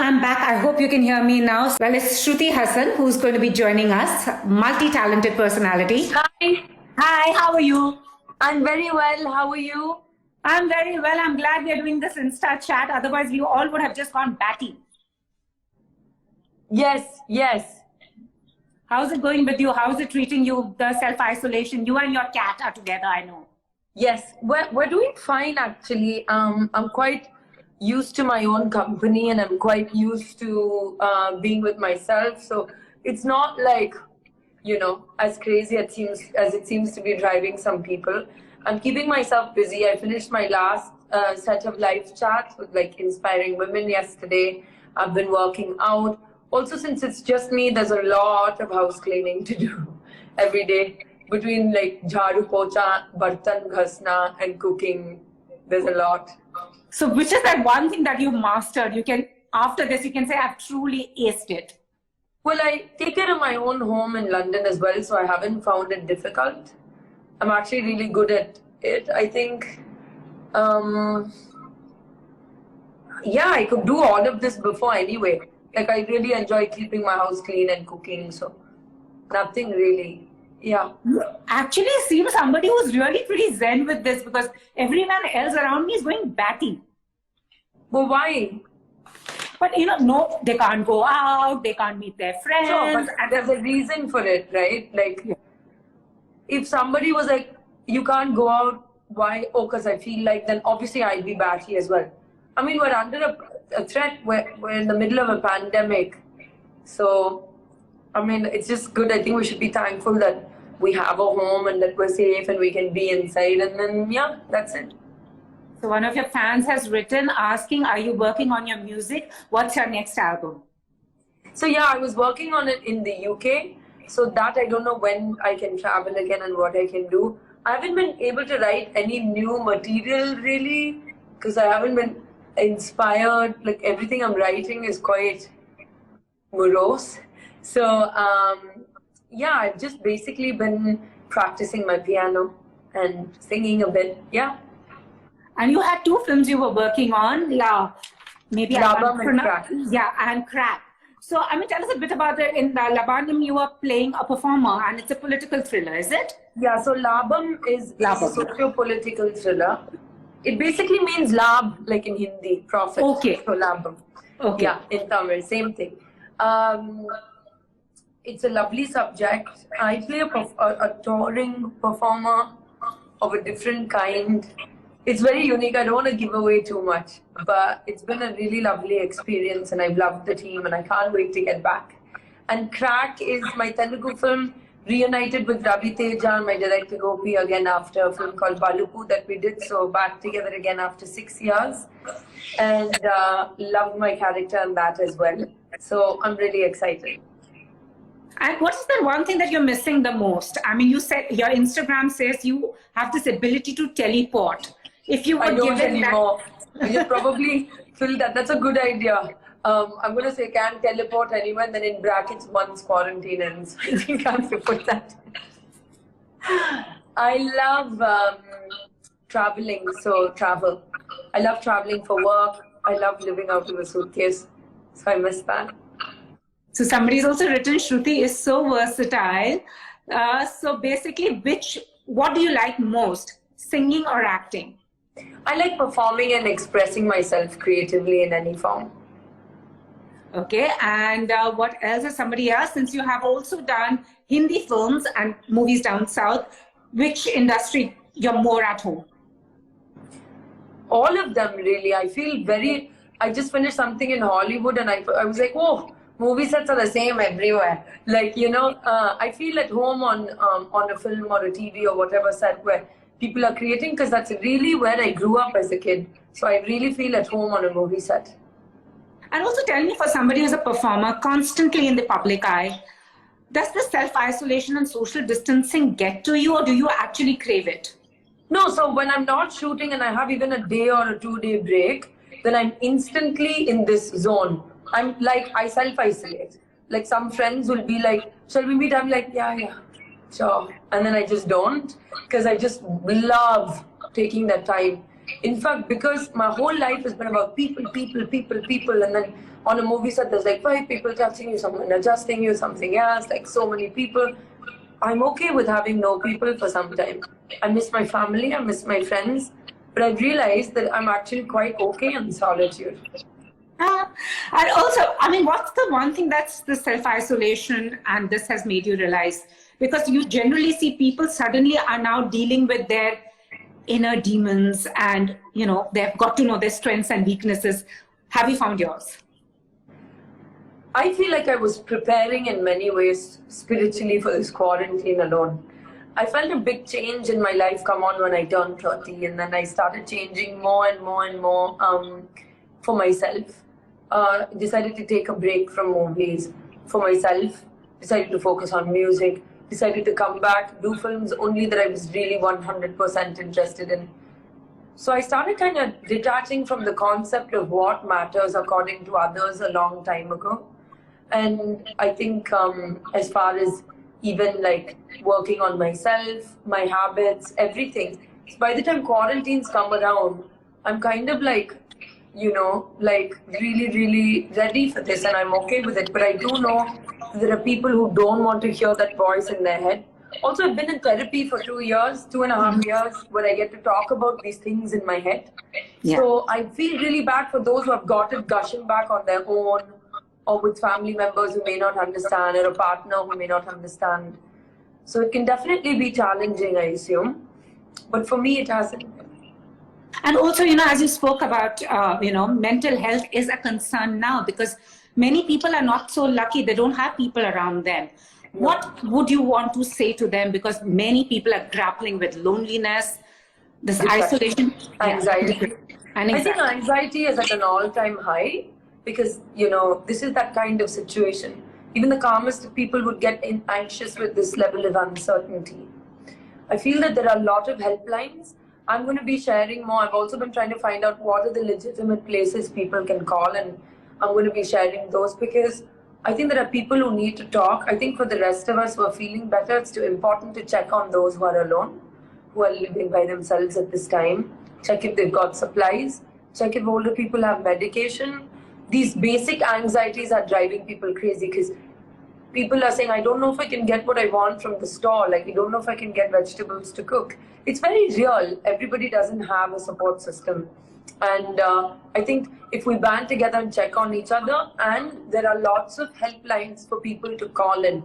I'm back. I hope you can hear me now. Well, it's Shruti Haasan who's going to be joining us, multi-talented personality. Hi. Hi, how are you? I'm very well. How are you? I'm very well. I'm glad we're doing this Insta chat. Otherwise, we all would have just gone batty. Yes. How's it going with you? How's it treating you, the self-isolation? You and your cat are together, I know. Yes, we're doing fine actually. I'm quite used to my own company and I'm quite used to being with myself. So it's not like, as crazy as it seems to be driving some people. I'm keeping myself busy. I finished my last set of live chats with like inspiring women yesterday. I've been working out. Also, since it's just me, there's a lot of house cleaning to do every day. Between like jharu pocha, bartan ghasna and cooking, there's a lot. So which is that one thing that you mastered? After this, you can say, I've truly aced it. Well, I take care of my own home in London as well, so I haven't found it difficult. I'm actually really good at it. I think, I could do all of this before anyway. Like, I really enjoy keeping my house clean and cooking, so nothing really. Yeah. Actually, seems somebody who's really pretty zen with this because everyone else around me is going batty. Well, why? But no, they can't go out, they can't meet their friends. Sure, but there's a reason for it, right? Like, if somebody was like, you can't go out, why? Oh, because I feel like, then obviously I'll be batty as well. I mean, we're under a threat, we're in the middle of a pandemic. So, I mean, it's just good. I think we should be thankful that we have a home and that we're safe and we can be inside. And then, yeah, that's it. So one of your fans has written asking, are you working on your music? What's your next album? So, yeah, I was working on it in the UK. So that I don't know when I can travel again and what I can do. I haven't been able to write any new material really because I haven't been inspired. Like everything I'm writing is quite morose. So, I've just basically been practicing my piano and singing a bit. Yeah. And you had two films you were working on, Laabam and Krack. Yeah, and Krack. So, I mean, tell us a bit about it. In the Laabam, you were playing a performer and it's a political thriller, is it? Yeah, so Laabam is a socio-political thriller. It basically means Laab, like in Hindi, profit. Okay. So Laabam. Okay. Yeah, in Tamil, same thing. It's a lovely subject. I play a touring performer of a different kind. It's very unique. I don't want to give away too much, but it's been a really lovely experience and I've loved the team and I can't wait to get back. And Krack is my Telugu film, reunited with Ravi Teja and my director Gopi again after a film called Balupu that we did. So back together again after 6 years. And loved my character in that as well. So I'm really excited. And what is the one thing that you're missing the most? I mean, you said your Instagram says you have this ability to teleport. If you I don't anymore. You probably feel that. That's a good idea. I'm going to say can't teleport anywhere, and then in brackets, once quarantine ends. I think I have to put that. I love traveling, so travel. I love traveling for work. I love living out of a suitcase. So I miss that. So somebody's also written, Shruti is so versatile. So basically, what do you like most, singing or acting? I like performing and expressing myself creatively in any form. Okay, and what else is somebody else? Since you have also done Hindi films and movies down south, which industry you're more at home? All of them, really. I just finished something in Hollywood and I was like, oh, movie sets are the same everywhere. Like, I feel at home on a film or a TV or whatever set where people are creating because that's really where I grew up as a kid. So I really feel at home on a movie set. And also tell me, for somebody who's a performer constantly in the public eye, does the self-isolation and social distancing get to you or do you actually crave it? No, so when I'm not shooting and I have even a day or a 2-day break, then I'm instantly in this zone. I'm like, I self-isolate. Like some friends will be like, shall we meet? I'm like, yeah, sure. And then I just don't because I just love taking that time. In fact, because my whole life has been about people, and then on a movie set, there's like 5 people touching you, someone adjusting you, something else, like so many people. I'm okay with having no people for some time. I miss my family, I miss my friends, but I've realized that I'm actually quite okay in solitude. And also, I mean, what's the one thing that's the self-isolation and this has made you realize? Because you generally see people suddenly are now dealing with their inner demons and, you know, they've got to know their strengths and weaknesses. Have you found yours? I feel like I was preparing in many ways spiritually for this quarantine alone. I felt a big change in my life come on when I turned 30, and then I started changing more and more for myself. Decided to take a break from movies for myself, decided to focus on music, decided to come back, do films only that I was really 100% interested in. So I started kind of detaching from the concept of what matters according to others a long time ago. And I think as far as even like working on myself, my habits, everything. So by the time quarantines come around, I'm kind of like, you know, like really ready for this and I'm okay with it. But I do know there are people who don't want to hear that voice in their head. Also, I've been in therapy for 2 years, 2.5 years, where I get to talk about these things in my head. Yeah. So I feel really bad for those who have got it gushing back on their own, or with family members who may not understand, or a partner who may not understand. So it can definitely be challenging, I assume. But for me, it hasn't. And also, you know, as you spoke about, you know, mental health is a concern now because many people are not so lucky. They don't have people around them. No. What would you want to say to them? Because many people are grappling with loneliness, this isolation, anxiety. Yeah. And I think anxiety is at an all-time high because, you know, this is that kind of situation. Even the calmest of people would get anxious with this level of uncertainty. I feel that there are a lot of helplines. I'm going to be sharing more. I've also been trying to find out what are the legitimate places people can call, and I'm going to be sharing those because I think there are people who need to talk. I think for the rest of us who are feeling better, it's important to check on those who are alone, who are living by themselves at this time. Check if they've got supplies. Check if older people have medication. These basic anxieties are driving people crazy because people are saying, I don't know if I can get what I want from the store. Like, I don't know if I can get vegetables to cook. It's very real. Everybody doesn't have a support system. And I think if we band together and check on each other, and there are lots of helplines for people to call in.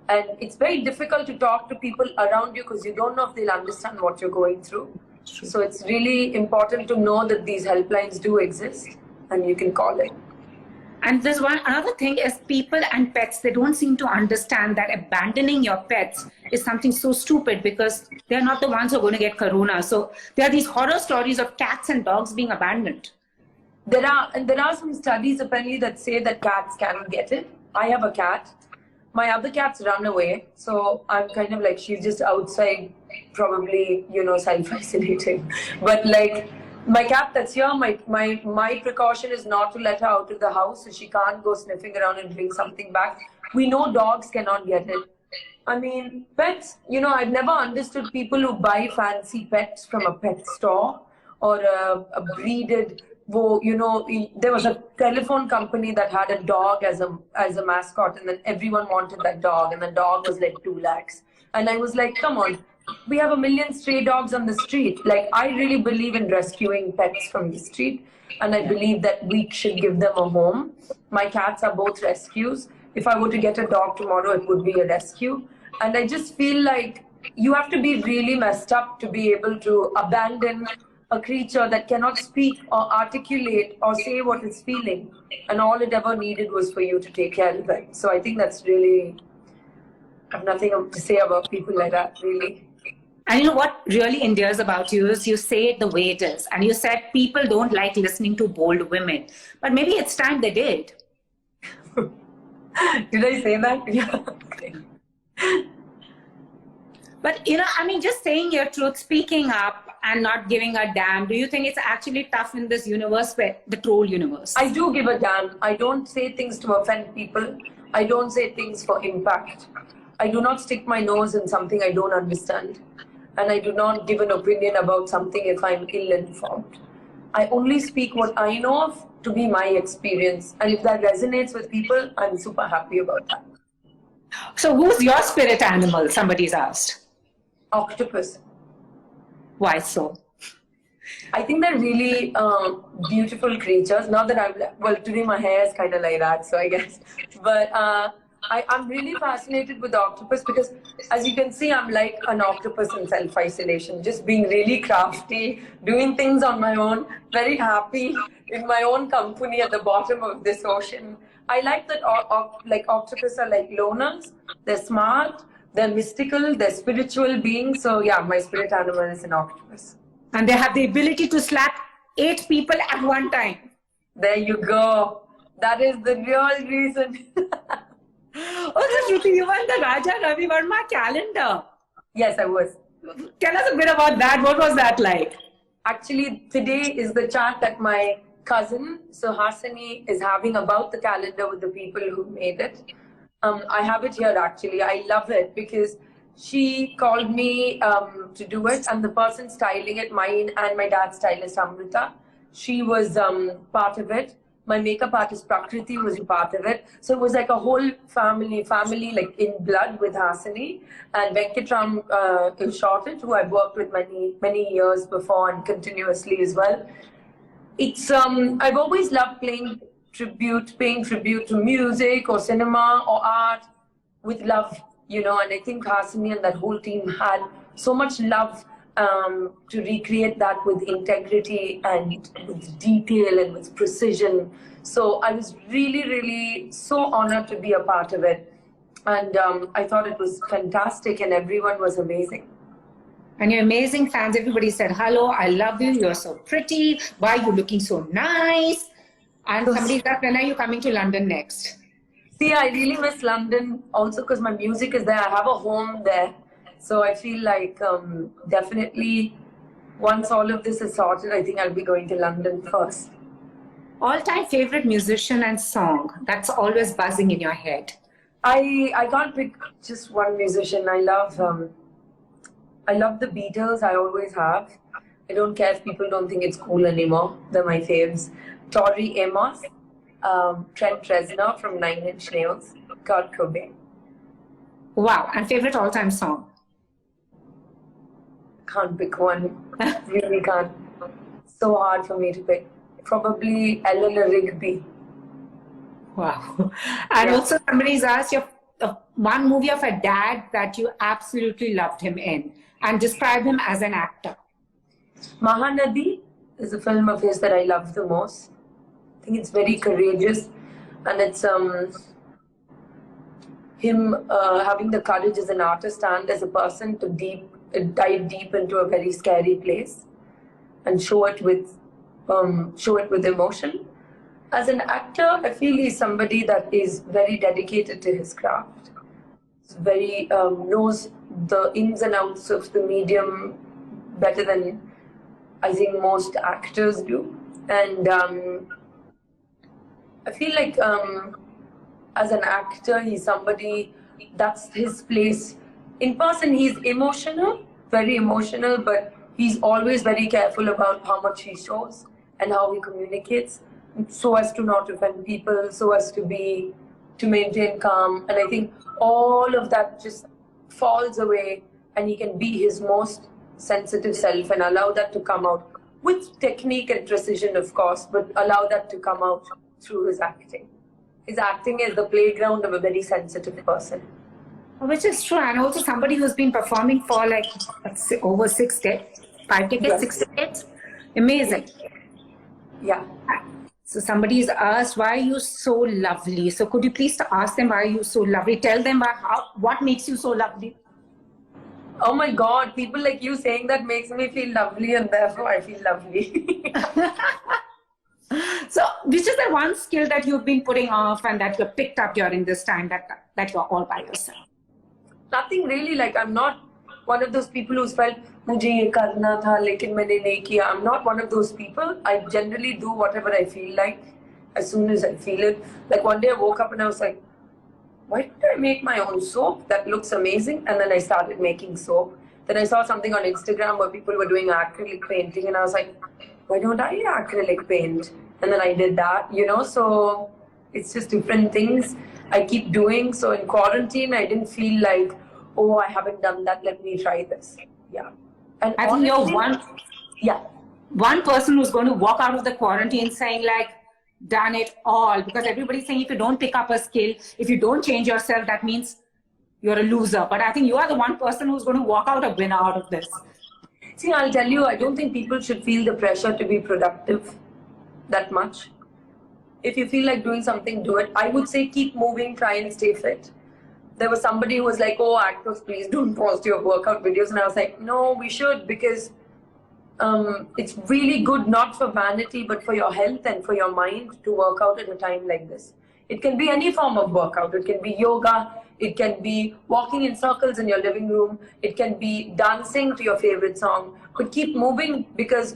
And it's very difficult to talk to people around you because you don't know if they'll understand what you're going through. So it's really important to know that these helplines do exist and you can call in. And there's another thing is people and pets, they don't seem to understand that abandoning your pets is something so stupid because they're not the ones who are going to get corona. So there are these horror stories of cats and dogs being abandoned. There are some studies apparently that say that cats can get it. I have a cat. My other cats run away. So I'm kind of like, she's just outside, probably, you know, self-isolating. But like, my cat that's here, my precaution is not to let her out of the house so she can't go sniffing around and bring something back. We know dogs cannot get it. I mean, pets, you know, I've never understood people who buy fancy pets from a pet store or a breeded, you know, there was a telephone company that had a dog as a mascot and then everyone wanted that dog and the dog was like 2 lakhs. And I was like, come on. We have 1 million stray dogs on the street. Like, I really believe in rescuing pets from the street. And I believe that we should give them a home. My cats are both rescues. If I were to get a dog tomorrow, it would be a rescue. And I just feel like you have to be really messed up to be able to abandon a creature that cannot speak or articulate or say what it's feeling. And all it ever needed was for you to take care of it. So I think that's really, I have nothing to say about people like that, really. And you know what really endears about you is you say it the way it is. And you said people don't like listening to bold women. But maybe it's time they did. Did I say that? Yeah. Okay. But, you know, I mean, just saying your truth, speaking up and not giving a damn, do you think it's actually tough in this universe, the troll universe? I do give a damn. I don't say things to offend people. I don't say things for impact. I do not stick my nose in something I don't understand. and I do not give an opinion about something if I'm ill-informed. I only speak what I know of to be my experience, and if that resonates with people, I'm super happy about that. So who's your spirit animal? Somebody's asked. Octopus. Why so? I think they're really beautiful creatures. Not that well, today my hair is kind of like that, so I guess. But I'm really fascinated with the octopus because, as you can see, I'm like an octopus in self-isolation, just being really crafty, doing things on my own, very happy in my own company at the bottom of this ocean. I like that like octopus are like loners. They're smart, they're mystical, they're spiritual beings. So yeah, my spirit animal is an octopus. And they have the ability to slap 8 people at one time. There you go. That is the real reason. Oh, so Shruti, you won the Raja Ravi Verma calendar. Yes, I was. Tell us a bit about that. What was that like? Actually, today is the chat that my cousin, so Hasani, is having about the calendar with the people who made it. I have it here actually. I love it because she called me to do it, and the person styling it, mine and my dad's stylist Amrita, she was part of it. My makeup artist Prakriti was a part of it. So it was like a whole family like in blood with Hasani. And Venkatram shot it, who I've worked with many years before and continuously as well. It's I've always loved paying tribute to music or cinema or art with love, you know, and I think Hasani and that whole team had so much love to recreate that with integrity and with detail and with precision. So I was really so honored to be a part of it, and I thought it was fantastic and everyone was amazing. And your amazing fans, everybody said, hello, I love you, you're so pretty, why are you looking so nice? And somebody said, when are you coming to London next? See, I really miss London also because my music is there. I have a home there. So I feel like definitely once all of this is sorted, I think I'll be going to London first. All-time favorite musician and song that's always buzzing in your head? I can't pick just one musician. I love the Beatles. I always have. I don't care if people don't think it's cool anymore. They're my faves. Tori Amos, Trent Reznor from Nine Inch Nails, Kurt Cobain. Wow, and favorite all-time song? Can't pick one. Really can't. So hard for me to pick. Probably Eleanor Rigby. Wow. And also somebody's asked you one movie of a dad that you absolutely loved him in and describe him as an actor. Mahanadi is a film of his that I love the most. I think it's very courageous, and it's him having the courage as an artist and as a person to dive deep into a very scary place and show it with emotion. As an actor, I feel he's somebody that is very dedicated to his craft. Very knows the ins and outs of the medium better than I think most actors do. And I feel like as an actor, he's somebody that's his place. In person, he's emotional, very emotional, but he's always very careful about how much he shows and how he communicates, so as to not offend people, so as to maintain calm. And I think all of that just falls away, and he can be his most sensitive self and allow that to come out with technique and precision, of course, but allow that to come out through his acting. His acting is the playground of a very sensitive person. Which is true, and also somebody who's been performing for like over 6 decades, 5 decades, Yes. 6 decades. Amazing. Yeah. So somebody's asked, why are you so lovely? So could you please ask them, why are you so lovely? Tell them what makes you so lovely? Oh my God, people like you saying that makes me feel lovely, and therefore I feel lovely. So which is the one skill that you've been putting off and that you picked up during this time that you're all by yourself? Nothing really. Like, I'm not one of those people who's felt mujhe ye karna tha lekin maine nahi kiya. I'm not one of those people. I generally do whatever I feel like as soon as I feel it. Like one day I woke up and I was like, why did I make my own soap? That looks amazing. And then I started making soap. Then I saw something on Instagram where people were doing acrylic painting, and I was like, why don't I acrylic paint? And then I did that, you know. So it's just different things I keep doing. So in quarantine, I didn't feel like, oh, I haven't done that, let me try this. Yeah. And I think honestly, you're one person who's going to walk out of the quarantine saying like, done it all, because everybody's saying if you don't pick up a skill, if you don't change yourself, that means you're a loser. But I think you are the one person who's going to walk out a winner out of this. See, I'll tell you, I don't think people should feel the pressure to be productive that much. If you feel like doing something, do it. I would say keep moving, try and stay fit. There was somebody who was like, oh, actors, please don't post your workout videos. And I was like, no, we should, because it's really good, not for vanity, but for your health and for your mind to work out at a time like this. It can be any form of workout. It can be yoga. It can be walking in circles in your living room. It can be dancing to your favorite song. But keep moving, because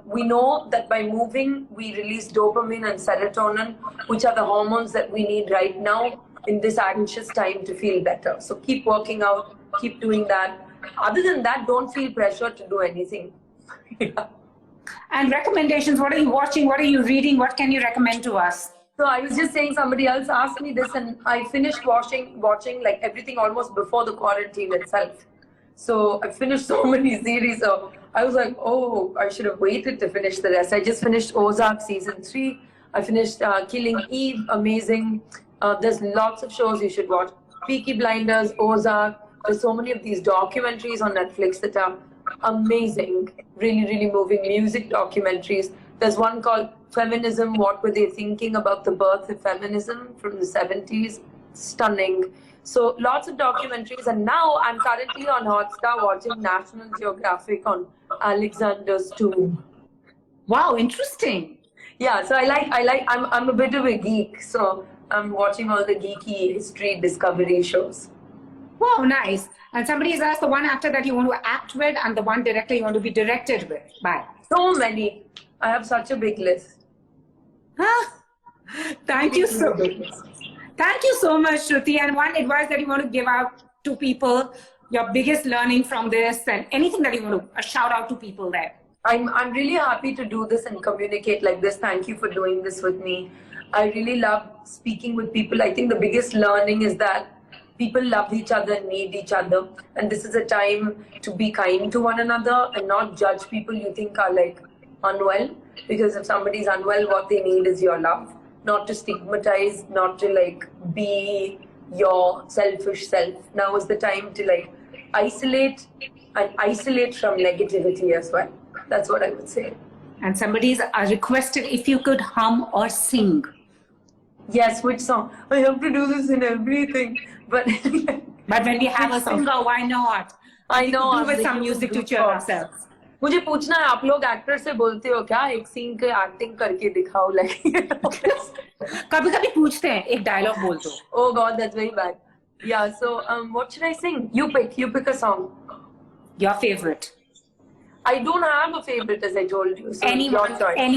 we know that by moving, we release dopamine and serotonin, which are the hormones that we need right now in this anxious time to feel better. So keep working out, keep doing that. Other than that, don't feel pressure to do anything. Yeah. And recommendations, what are you watching? What are you reading? What can you recommend to us? So I was just saying, somebody else asked me this, and I finished watching like everything almost before the quarantine itself. So I finished so many series. So I was like, oh, I should have waited to finish the rest. I just finished Ozark season 3. I finished Killing Eve, amazing. There's lots of shows you should watch. Peaky Blinders, Ozark. There's so many of these documentaries on Netflix that are amazing, really, really moving. Music documentaries. There's one called Feminism, What Were They Thinking, about the birth of feminism from the 70s. Stunning. So lots of documentaries, and now I'm currently on Hotstar watching National Geographic on Alexander's tomb. Wow, interesting. Yeah, so I'm a bit of a geek, so I'm watching all the geeky history discovery shows. Wow, nice. And somebody has asked the one actor that you want to act with and the one director you want to be directed with by. So many. I have such a big list. Thank you so much, Shruti. And one advice that you want to give out to people, your biggest learning from this, and anything that you want to shout out to people there. I'm really happy to do this and communicate like this. Thank you for doing this with me. I really love speaking with people. I think the biggest learning is that people love each other and need each other. And this is a time to be kind to one another and not judge people you think are like unwell. Because if somebody's unwell, what they need is your love. Not to stigmatize, not to like be your selfish self. Now is the time to like isolate from negativity as well. That's what I would say. And somebody's requested if you could hum or sing. Yes, which song? I have to do this in everything. But when we have a singer, why not? I know. We with some music to cheer ourselves. मुझे पूछना है, आप लोग actor से बोलते हो क्या, एक सीन के एक्टिंग करके दिखाओ like कभी-कभी पूछते हैं, एक डायलॉग बोल दो. Oh God, that's very bad. Yeah, so what should I sing? You pick a song. Your favorite. I don't have a favorite, as I told you. So any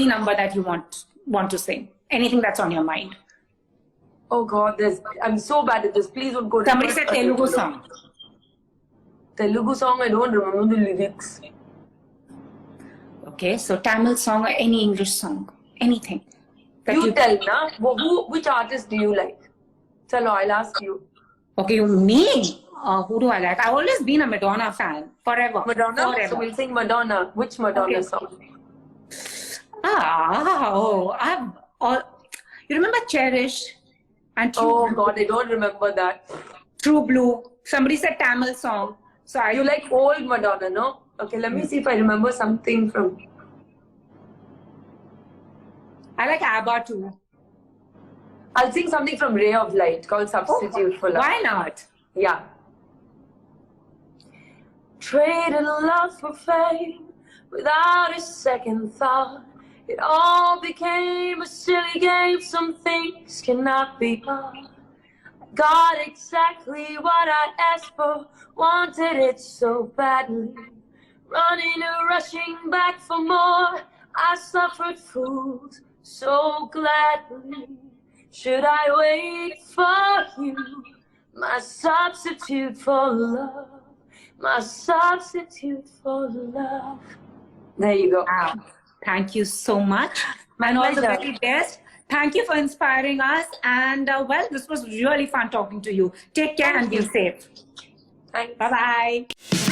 number that you want to sing. Anything that's on your mind. Oh God, I'm so bad at this. Please don't go. Somebody said Telugu song. Telugu song, I don't remember the lyrics. Okay, so Tamil song or any English song, anything. You tell, na? Which artist do you like? Chalo, I'll ask you. Okay, me? Who do I like? I've always been a Madonna fan, forever. Madonna? Forever. So we'll sing Madonna. Which Madonna song? You remember Cherish? And True Blue? God, I don't remember that. True Blue. Somebody said Tamil song. So you like old Madonna, no? Okay, let me see if I remember something from... I like ABBA too. I'll sing something from Ray of Light called Substitute for Love. Why not? Yeah. Traded love for fame without a second thought. It all became a silly game. Some things cannot be bought. Got exactly what I asked for. Wanted it so badly. Running and rushing back for more. I suffered fools so gladly. Should I wait for you, my substitute for love? my substitute for love. There you go. Wow. Thank you so much. My And all the pleasure. very best. Thank you for inspiring us. And well, this was really fun talking to you. Take care and be safe. Thanks. Bye-bye.